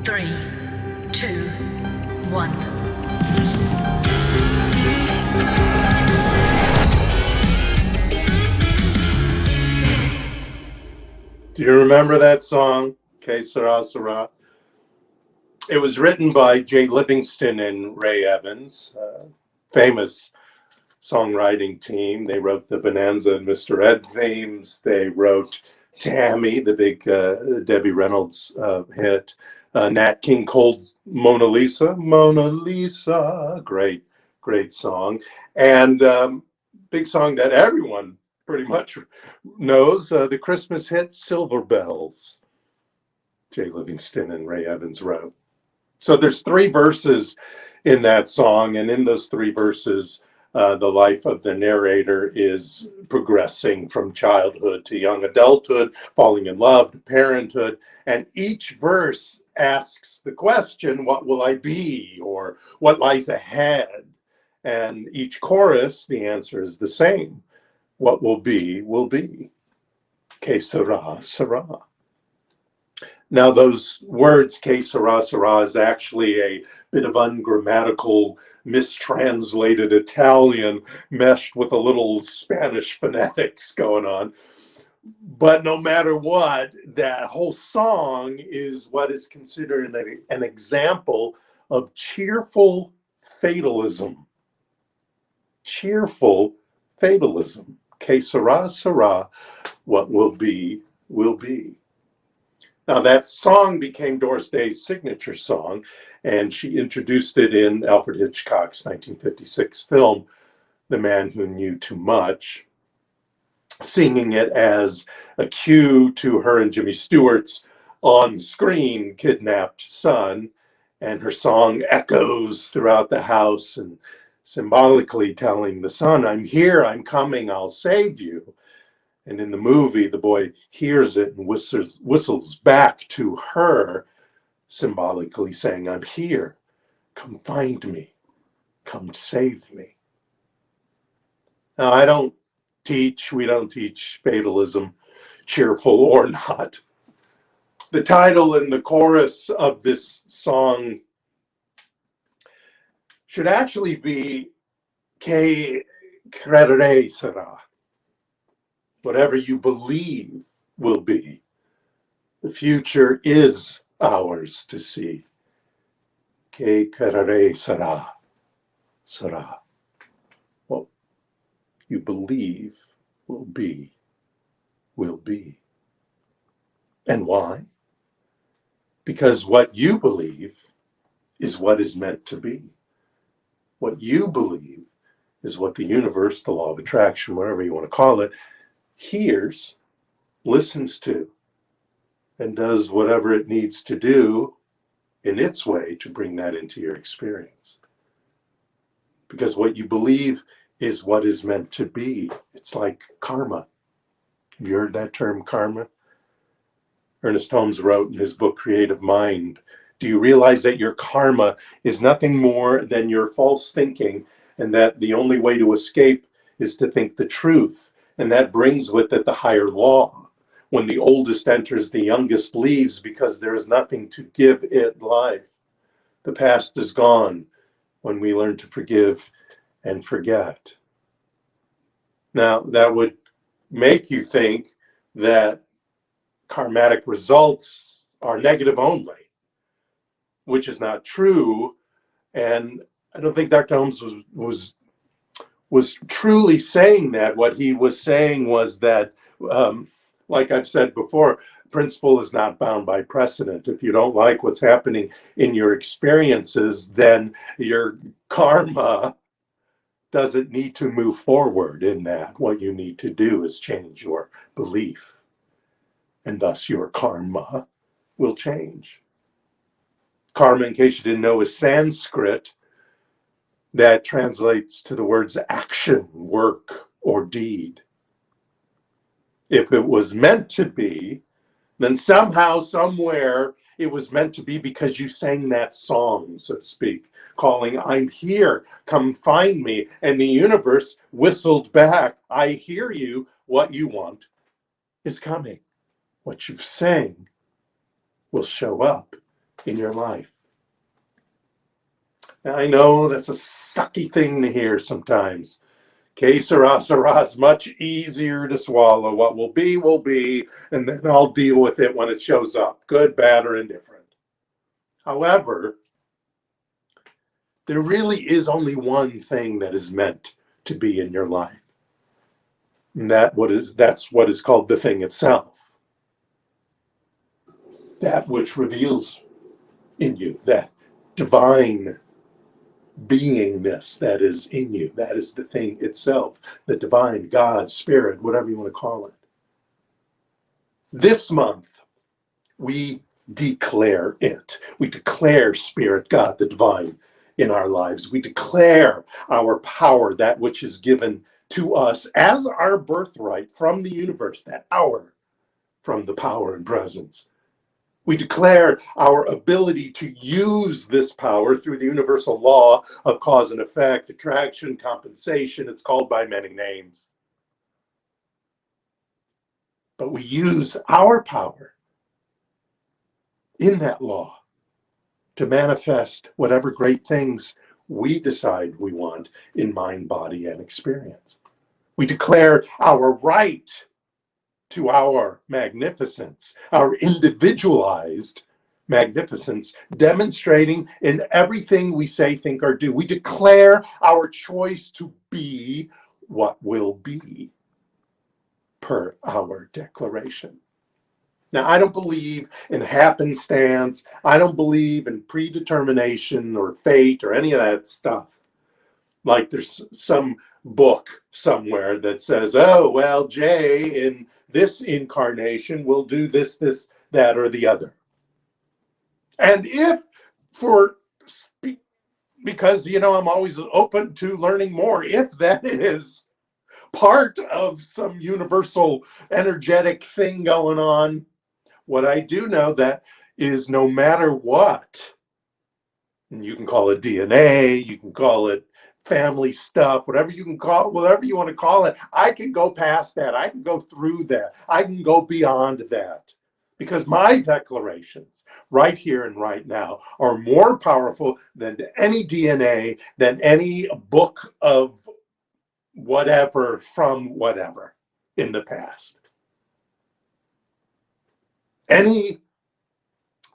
3, 2, 1. Do you remember that song, Que Sera, Sera? It was written by Jay Livingston and Ray Evans, famous songwriting team. They wrote the Bonanza and Mr. Ed themes. They wrote Tammy, the big Debbie Reynolds hit. Nat King Cole's Mona Lisa. Mona Lisa. Great, great song. And big song that everyone pretty much knows, the Christmas hit Silver Bells. Jay Livingston and Ray Evans wrote. So there's 3 verses in that song, and in those 3 verses, the life of the narrator is progressing from childhood to young adulthood, falling in love to parenthood, and each verse asks the question, what will I be, or what lies ahead? And each chorus, the answer is the same. What will be, will be. Que sera, sera. Now, those words, que sera, sera, is actually a bit of ungrammatical, mistranslated Italian meshed with a little Spanish phonetics going on. But no matter what, that whole song is what is considered an example of cheerful fatalism. Cheerful fatalism. Que sera, sera. What will be, will be. Now, that song became Doris Day's signature song, and she introduced it in Alfred Hitchcock's 1956 film, The Man Who Knew Too Much, singing it as a cue to her and Jimmy Stewart's on-screen kidnapped son, and her song echoes throughout the house and symbolically telling the son, I'm here, I'm coming, I'll save you. And in the movie, the boy hears it and whistles back to her, symbolically saying, I'm here. Come find me. Come save me. Now, we don't teach fatalism, cheerful or not. The title and the chorus of this song should actually be Que credere sera. Whatever you believe will be. The future is ours to see. Que credere sera, sera. What you believe will be, will be. And why? Because what you believe is what is meant to be. What you believe is what the universe, the law of attraction, whatever you want to call it, hears, listens to, and does whatever it needs to do in its way to bring that into your experience. Because what you believe is what is meant to be. It's like karma. Have you heard that term, karma? Ernest Holmes wrote in his book, Creative Mind, do you realize that your karma is nothing more than your false thinking, and that the only way to escape is to think the truth? And that brings with it the higher law. When the oldest enters, the youngest leaves, because there is nothing to give it life. The past is gone when we learn to forgive and forget. Now, that would make you think that karmatic results are negative only, which is not true. And I don't think Dr. Holmes was truly saying that. What he was saying was that, like I've said before, principle is not bound by precedent. If you don't like what's happening in your experiences, then your karma doesn't need to move forward in that. What you need to do is change your belief, and thus your karma will change. Karma, in case you didn't know, is Sanskrit that translates to the words action, work, or deed. If it was meant to be, then somehow, somewhere, it was meant to be because you sang that song, so to speak, calling, I'm here, come find me. And the universe whistled back, I hear you, what you want is coming. What you've sang will show up in your life. Now, I know that's a sucky thing to hear sometimes. Que sera, sera is much easier to swallow. What will be, and then I'll deal with it when it shows up, good, bad, or indifferent. However, there really is only one thing that is meant to be in your life. And that's what is called the thing itself. That which reveals in you, that divine beingness that is in you. That is the thing itself, the divine, God, spirit, whatever you want to call it. This month, we declare it. We declare spirit, God, the divine in our lives. We declare our power, that which is given to us as our birthright from the universe, that power from the power and presence. We declare our ability to use this power through the universal law of cause and effect, attraction, compensation. It's called by many names. But we use our power in that law to manifest whatever great things we decide we want in mind, body, and experience. We declare our right to our magnificence, our individualized magnificence, demonstrating in everything we say, think, or do. We declare our choice to be what will be per our declaration. Now, I don't believe in happenstance. I don't believe in predetermination or fate or any of that stuff. Like there's some book somewhere that says, oh, well, Jay in this incarnation will do this, that, or the other. And because, I'm always open to learning more, if that is part of some universal energetic thing going on, what I do know that is no matter what, and you can call it DNA, you can call it family stuff, whatever you want to call it, I can go past that. I can go through that. I can go beyond that. Because my declarations right here and right now are more powerful than any DNA, than any book of whatever from whatever in the past. Any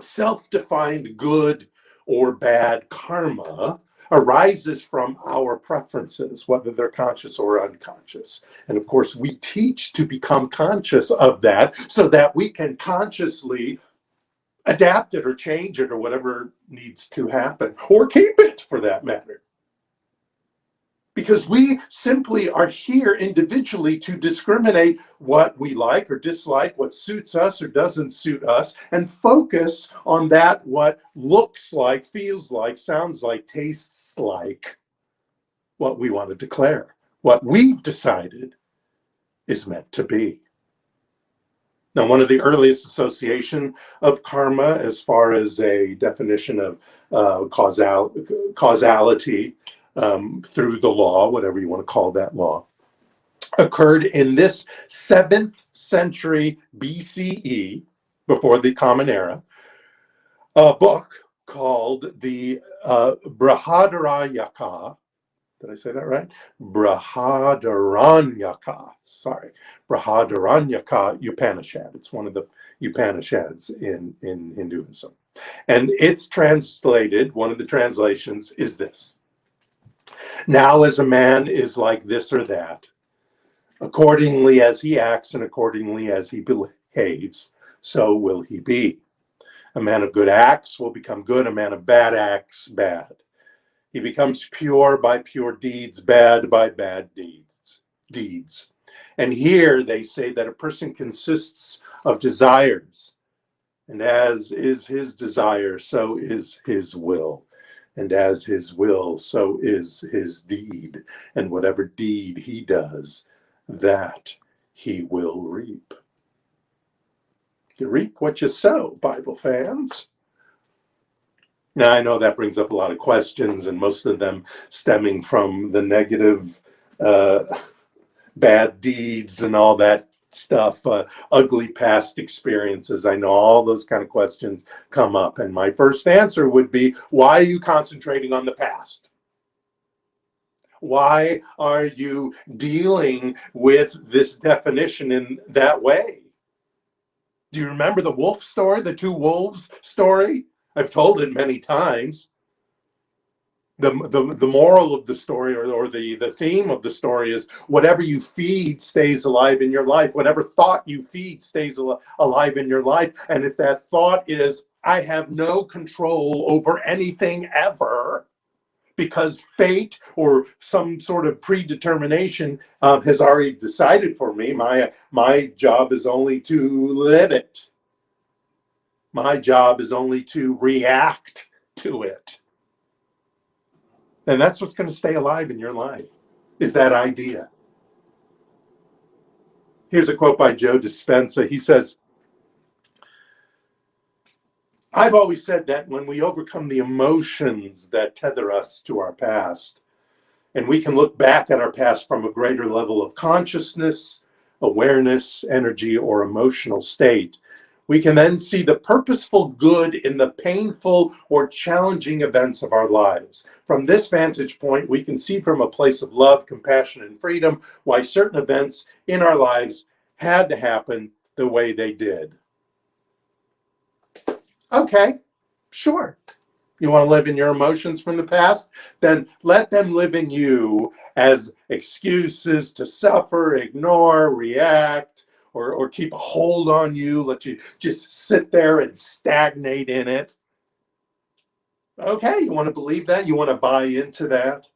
self-defined good or bad karma arises from our preferences, whether they're conscious or unconscious. And of course, we teach to become conscious of that so that we can consciously adapt it or change it or whatever needs to happen, or keep it for that matter. Because we simply are here individually to discriminate what we like or dislike, what suits us or doesn't suit us, and focus on that what looks like, feels like, sounds like, tastes like what we want to declare, what we've decided is meant to be. Now, one of the earliest association of karma, as far as a definition of causality, through the law, whatever you want to call that law, occurred in this 7th century BCE, before the Common Era, a book called the Brihadaranyaka. Did I say that right? Brihadaranyaka Upanishad. It's one of the Upanishads in Hinduism. And it's translated, one of the translations is this: now as a man is like this or that, accordingly as he acts and accordingly as he behaves, so will he be. A man of good acts will become good, a man of bad acts, bad. He becomes pure by pure deeds, bad by bad deeds. And here they say that a person consists of desires, and as is his desire, so is his will. And as his will, so is his deed. And whatever deed he does, that he will reap. You reap what you sow, Bible fans. Now, I know that brings up a lot of questions, and most of them stemming from the negative bad deeds and all that stuff, ugly past experiences. I know all those kind of questions come up. And my first answer would be, why are you concentrating on the past? Why are you dealing with this definition in that way? Do you remember the wolf story, the two wolves story? I've told it many times. The moral of the story, or the theme of the story, is whatever you feed stays alive in your life. Whatever thought you feed stays alive in your life. And if that thought is, I have no control over anything ever, because fate or some sort of predetermination has already decided for me, my job is only to live it. My job is only to react to it. And that's what's going to stay alive in your life, is that idea. Here's a quote by Joe Dispenza. He says, I've always said that when we overcome the emotions that tether us to our past, and we can look back at our past from a greater level of consciousness, awareness, energy, or emotional state, we can then see the purposeful good in the painful or challenging events of our lives. From this vantage point, we can see from a place of love, compassion, and freedom why certain events in our lives had to happen the way they did. Okay, sure. You want to live in your emotions from the past? Then let them live in you as excuses to suffer, ignore, react, or keep a hold on you, let you just sit there and stagnate in it. Okay, you want to believe that? You want to buy into that?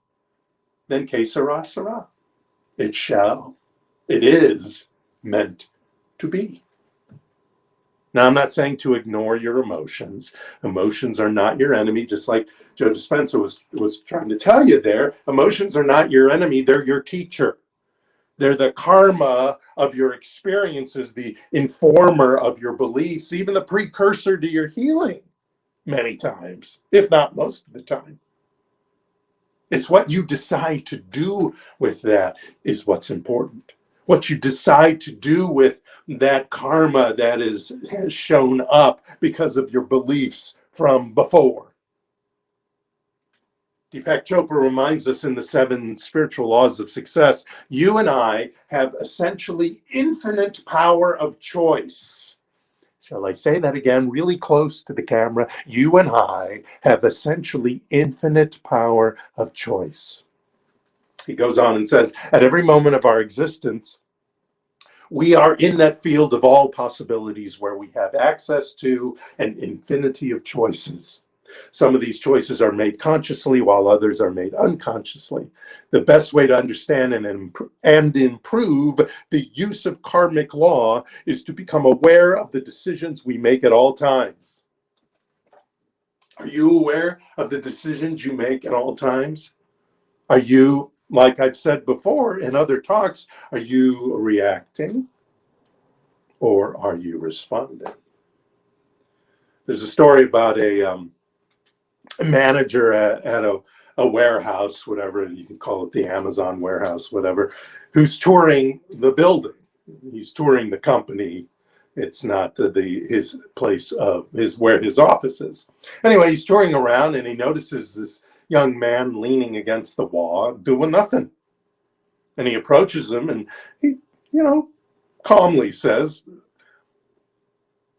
Then que sera, sera. It shall. It is meant to be. Now, I'm not saying to ignore your emotions. Emotions are not your enemy, just like Joe Dispenza was trying to tell you there. Emotions are not your enemy, they're your teacher. They're the karma of your experiences, the informer of your beliefs, even the precursor to your healing, many times, if not most of the time. It's what you decide to do with that is what's important. What you decide to do with that karma that has shown up because of your beliefs from before. Deepak Chopra reminds us in the 7 spiritual laws of success, you and I have essentially infinite power of choice. Shall I say that again, really close to the camera? You and I have essentially infinite power of choice. He goes on and says, at every moment of our existence, we are in that field of all possibilities where we have access to an infinity of choices. Some of these choices are made consciously while others are made unconsciously. The best way to understand and improve the use of karmic law is to become aware of the decisions we make at all times. Are you aware of the decisions you make at all times? Are you, like I've said before in other talks, are you reacting or are you responding? There's a story about a manager at a warehouse, whatever you can call it, the Amazon warehouse, whatever, who's touring the building. He's touring the company. It's not his place of where his office is. Anyway, he's touring around and he notices this young man leaning against the wall, doing nothing. And he approaches him and he, calmly says,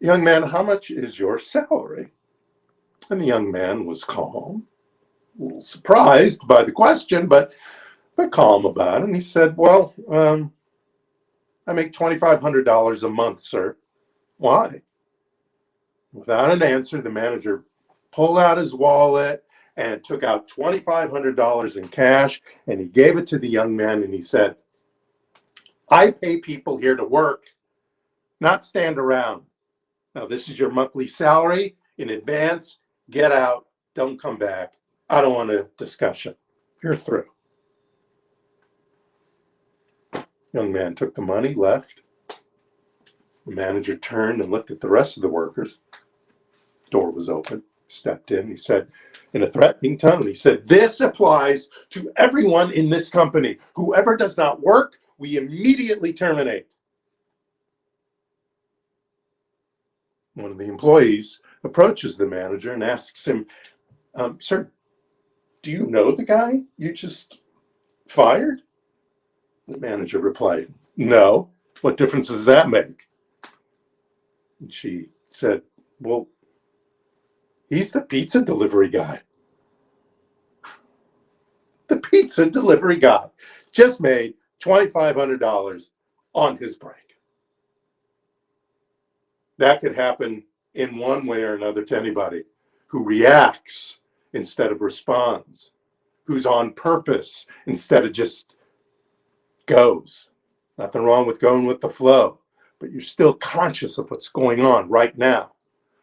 young man, how much is your salary? And the young man was calm, a little surprised by the question, but calm about it. And he said, well, I make $2,500 a month, sir. Why? Without an answer, the manager pulled out his wallet and took out $2,500 in cash, and he gave it to the young man, and he said, I pay people here to work, not stand around. Now, this is your monthly salary in advance. Get out. Don't come back. I don't want a discussion. You're through. Young man took the money, left. The manager turned and looked at the rest of the workers. Door was open. Stepped in. He said, in a threatening tone, he said, this applies to everyone in this company. Whoever does not work, we immediately terminate. One of the employees approaches the manager and asks him, "Sir, do you know the guy you just fired?" The manager replied, "No. What difference does that make?" And she said, "Well, he's the pizza delivery guy." The pizza delivery guy just made $2,500 on his break. That could happen in one way or another to anybody who reacts instead of responds, who's on purpose instead of just goes. Nothing wrong with going with the flow, but you're still conscious of what's going on right now.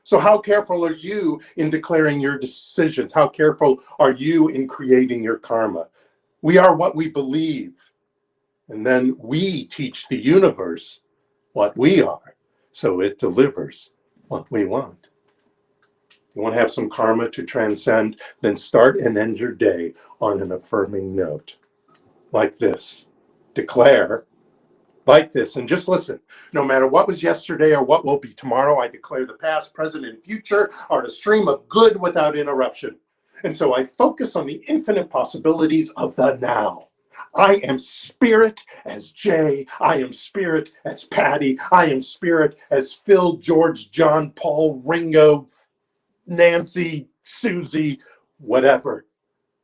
So how careful are you in declaring your decisions? How careful are you in creating your karma? We are what we believe, and then we teach the universe what we are, so it delivers what we want. You want to have some karma to transcend? Then start and end your day on an affirming note, like this. Declare like this, and just listen. No matter what was yesterday or what will be tomorrow, I declare the past, present, and future are a stream of good without interruption. And so I focus on the infinite possibilities of the now. I am spirit as Jay. I am spirit as Patty. I am spirit as Phil, George, John, Paul, Ringo, Nancy, Susie, whatever.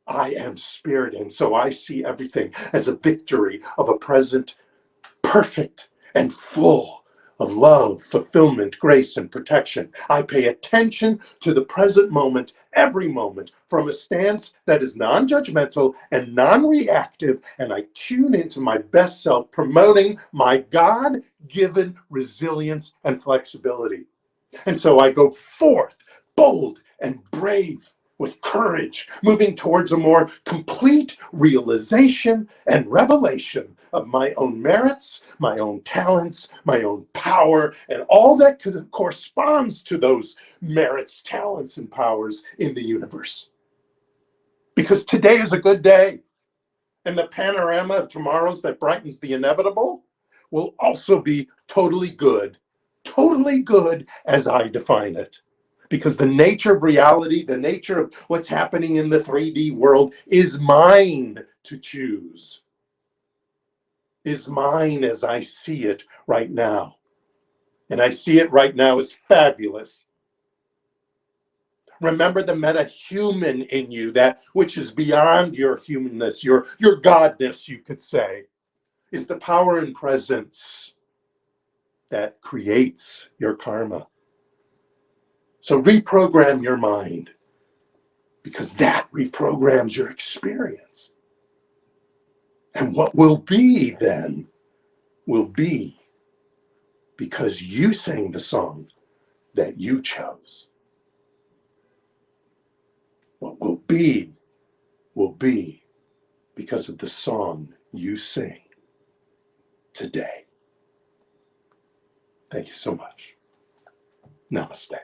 I am spirit. And so I see everything as a victory of a present perfect and full of love, fulfillment, grace, and protection. I pay attention to the present moment, every moment, from a stance that is non-judgmental and non-reactive, and I tune into my best self, promoting my God-given resilience and flexibility. And so I go forth, bold and brave, with courage, moving towards a more complete realization and revelation of my own merits, my own talents, my own power, and all that corresponds to those merits, talents, and powers in the universe. Because today is a good day, and the panorama of tomorrows that brightens the inevitable will also be totally good as I define it. Because the nature of reality, the nature of what's happening in the 3D world is mine to choose, is mine as I see it right now. And I see it right now as fabulous. Remember the meta-human in you, that which is beyond your humanness, your godness, you could say, is the power and presence that creates your karma. So reprogram your mind, because that reprograms your experience. And what will be then will be because you sang the song that you chose. What will be because of the song you sing today. Thank you so much. Namaste.